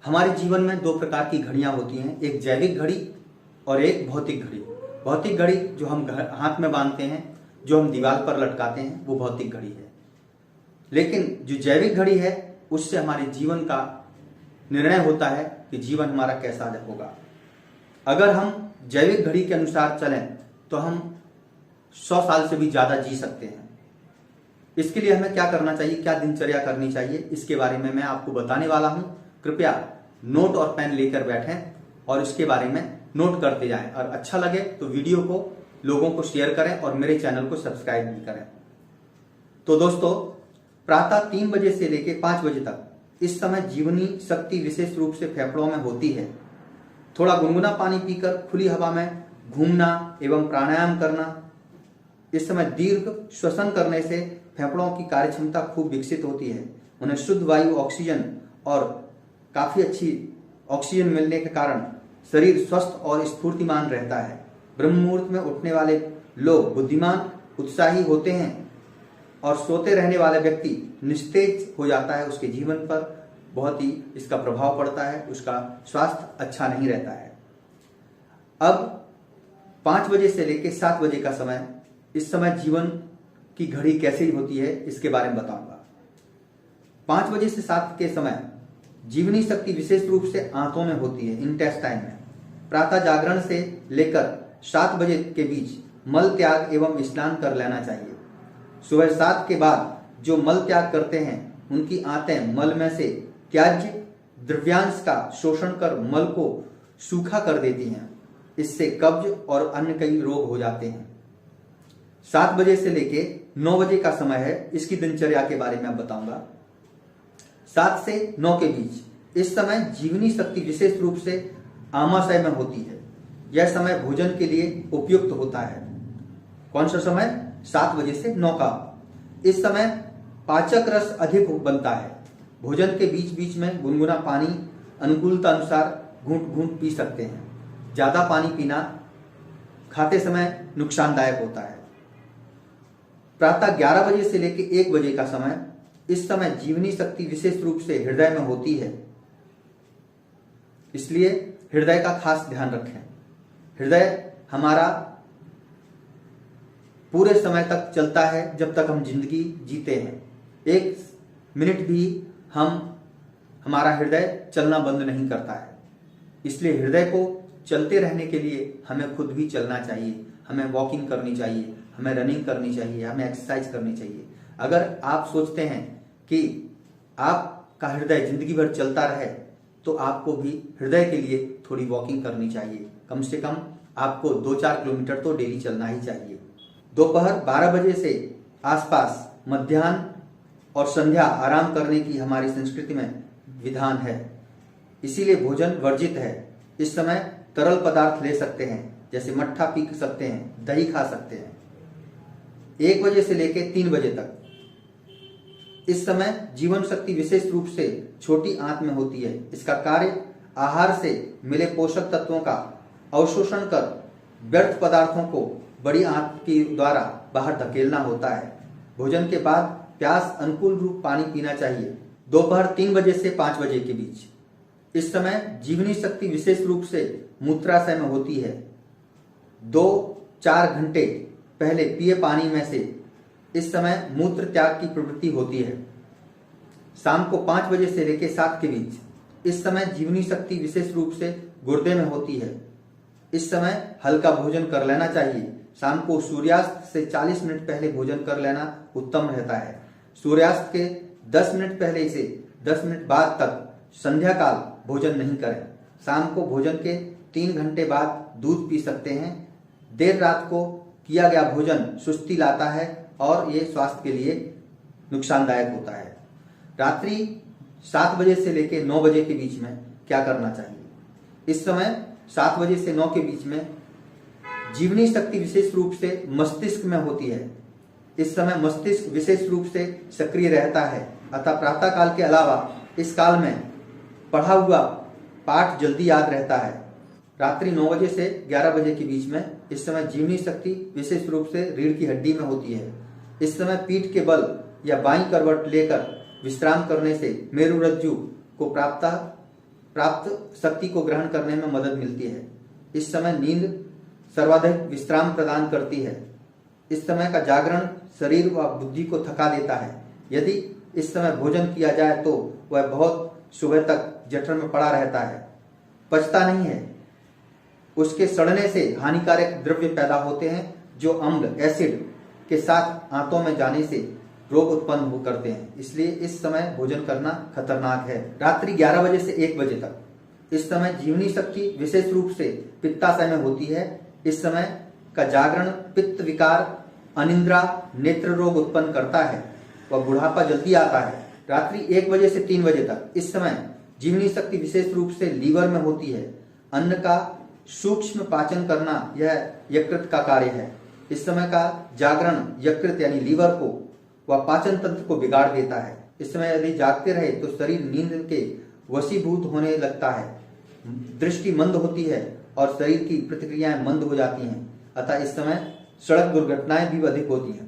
हमारे जीवन में दो प्रकार की घड़ियां होती हैं, एक जैविक घड़ी और एक भौतिक घड़ी। भौतिक घड़ी जो हम हाथ में बांधते हैं, जो हम दीवार पर लटकाते हैं, वो भौतिक घड़ी है। लेकिन जो जैविक घड़ी है उससे हमारे जीवन का निर्णय होता है कि जीवन हमारा कैसा होगा। अगर हम जैविक घड़ी के अनुसार चलें तो हम 100 साल से भी ज्यादा जी सकते हैं। इसके लिए हमें क्या करना चाहिए, क्या दिनचर्या करनी चाहिए, इसके बारे में मैं आपको बताने वाला हूं। कृपया नोट और पेन लेकर बैठें और इसके बारे में नोट करते जाएं, और अच्छा लगे तो वीडियो को लोगों को शेयर करें और मेरे चैनल को सब्सक्राइब भी करें। तो दोस्तों, प्रातः 3 बजे से लेकर 5 बजे तक इस समय जीवनी शक्ति विशेष रूप से फेफड़ों में होती है। थोड़ा गुनगुना पानी पीकर खुली हवा में घूमना एवं प्राणायाम करना। इस समय दीर्घ श्वसन करने से फेफड़ों की कार्यक्षमता खूब विकसित होती है। उन्हें शुद्ध वायु, ऑक्सीजन और काफी अच्छी ऑक्सीजन मिलने के कारण शरीर स्वस्थ और स्फूर्तिमान रहता है। ब्रह्म मुहूर्त में उठने वाले लोग बुद्धिमान, उत्साही होते हैं और सोते रहने वाले व्यक्ति निस्तेज हो जाता है। उसके जीवन पर बहुत ही इसका प्रभाव पड़ता है, उसका स्वास्थ्य अच्छा नहीं रहता है। अब 5 बजे से लेकर 7 बजे का समय, इस समय जीवन की घड़ी कैसी होती है इसके बारे में बताऊंगा। 5 बजे से 7 के समय जीवनी शक्ति विशेष रूप से आंतों में होती है, इंटेस्टाइन में। प्रातः जागरण से लेकर 7 बजे के बीच मल त्याग एवं स्नान कर लेना चाहिए। सुबह 7 के बाद जो मल त्याग करते हैं उनकी आंतें मल में से त्याज्य द्रव्यांश का शोषण कर मल को सूखा कर देती हैं। इससे कब्ज और अन्य कई रोग हो जाते हैं। 7 बजे से लेके 9 बजे का समय है, इसकी दिनचर्या के बारे में अब बताऊंगा। 7 से 9 के बीच इस समय जीवनी शक्ति विशेष रूप से आमाशय में होती है। यह समय भोजन के लिए उपयुक्त होता है। कौन सा समय? 7 बजे से 9 का। इस समय पाचक रस अधिक बनता है। भोजन के बीच बीच में गुनगुना पानी अनुकूलता अनुसार घूंट घूंट पी सकते हैं। ज्यादा पानी पीना खाते समय नुकसानदायक होता है। प्रातः 11 बजे से लेकर 1 बजे का समय, इस समय जीवनी शक्ति विशेष रूप से हृदय में होती है, इसलिए हृदय का खास ध्यान रखें। हृदय हमारा पूरे समय तक चलता है जब तक हम जिंदगी जीते हैं। 1 मिनट भी हमारा हृदय चलना बंद नहीं करता है। इसलिए हृदय को चलते रहने के लिए हमें खुद भी चलना चाहिए, हमें वॉकिंग करनी चाहिए, हमें रनिंग करनी चाहिए, हमें एक्सरसाइज करनी चाहिए। अगर आप सोचते हैं कि आपका हृदय जिंदगी भर चलता रहे तो आपको भी हृदय के लिए थोड़ी वॉकिंग करनी चाहिए। कम से कम आपको 2-4 किलोमीटर तो डेली चलना ही चाहिए। दोपहर 12 बजे से आसपास मध्याह्न और संध्या आराम करने की हमारी संस्कृति में विधान है, इसीलिए भोजन वर्जित है। इस समय तरल पदार्थ ले सकते हैं, जैसे मट्ठा पी सकते हैं, दही खा सकते हैं। 1 बजे से लेकर 3 बजे तक इस समय जीवन शक्ति विशेष रूप से छोटी आंत में होती है। इसका कार्य आहार से मिले पोषक तत्वों का अवशोषण कर व्यर्थ पदार्थों को बड़ी आंत के द्वारा बाहर धकेलना होता है। भोजन के बाद प्यास अनुकूल रूप पानी पीना चाहिए। दोपहर 3 बजे से 5 बजे के बीच इस समय जीवनी शक्ति विशेष रूप से मूत्राशय में होती है। 2-4 घंटे पहले पिए पानी में से इस समय मूत्र त्याग की प्रवृत्ति होती है। शाम को 5 बजे से लेकर 7 के बीच इस समय जीवनी शक्ति विशेष रूप से गुर्दे में होती है। इस समय हल्का भोजन कर लेना चाहिए। शाम को सूर्यास्त से 40 मिनट पहले भोजन कर लेना उत्तम रहता है। सूर्यास्त के 10 मिनट पहले से 10 मिनट बाद तक संध्या काल भोजन नहीं करें। शाम को भोजन के 3 घंटे बाद दूध पी सकते हैं। देर रात को किया गया भोजन सुस्ती लाता है और ये स्वास्थ्य के लिए नुकसानदायक होता है। रात्रि 7 बजे से लेकर 9 बजे के बीच में क्या करना चाहिए? इस समय 7 बजे से 9 के बीच में जीवनी शक्ति विशेष रूप से मस्तिष्क में होती है। इस समय मस्तिष्क विशेष रूप से सक्रिय रहता है, अतः प्रातः काल के अलावा इस काल में पढ़ा हुआ पाठ जल्दी याद रहता है। रात्रि 9 बजे से 11 बजे के बीच में इस समय जीवनी शक्ति विशेष रूप से रीढ़ की हड्डी में होती है। इस समय पीठ के बल या बाईं करवट लेकर विश्राम करने से मेरुरज्जु को प्राप्त प्राप्त शक्ति को ग्रहण करने में मदद मिलती है। इस समय नींद सर्वाधिक विश्राम प्रदान करती है। इस समय का जागरण शरीर व बुद्धि को थका देता है। यदि इस समय भोजन किया जाए तो वह बहुत सुबह तक जठर में पड़ा रहता है, पचता नहीं है। उसके सड़ने से हानिकारक द्रव्य पैदा होते हैं जो अम्ल एसिड के साथ आंतों में जाने से रोग उत्पन्न करते हैं। इसलिए इस समय भोजन करना खतरनाक है। रात्रि 11 बजे से 1 बजे तक इस समय जीवनी शक्ति विशेष रूप से पित्ताशय में होती है। इस समय का जागरण पित्त विकार, अनिद्रा, नेत्र रोग उत्पन्न करता है व बुढ़ापा जल्दी आता है। रात्रि 1 बजे से 3 बजे तक इस समय जीवनी शक्ति विशेष रूप से लीवर में होती है। अन्न का सूक्ष्म पाचन करना यह यकृत का कार्य है। इस समय का जागरण यकृत यानी लीवर को व पाचन तंत्र को बिगाड़ देता है। इस समय यदि जागते रहे तो शरीर नींद के वशीभूत होने लगता है, दृष्टि मंद होती है और शरीर की प्रतिक्रियाएं मंद हो जाती हैं। अतः इस समय सड़क दुर्घटनाएं भी अधिक होती हैं।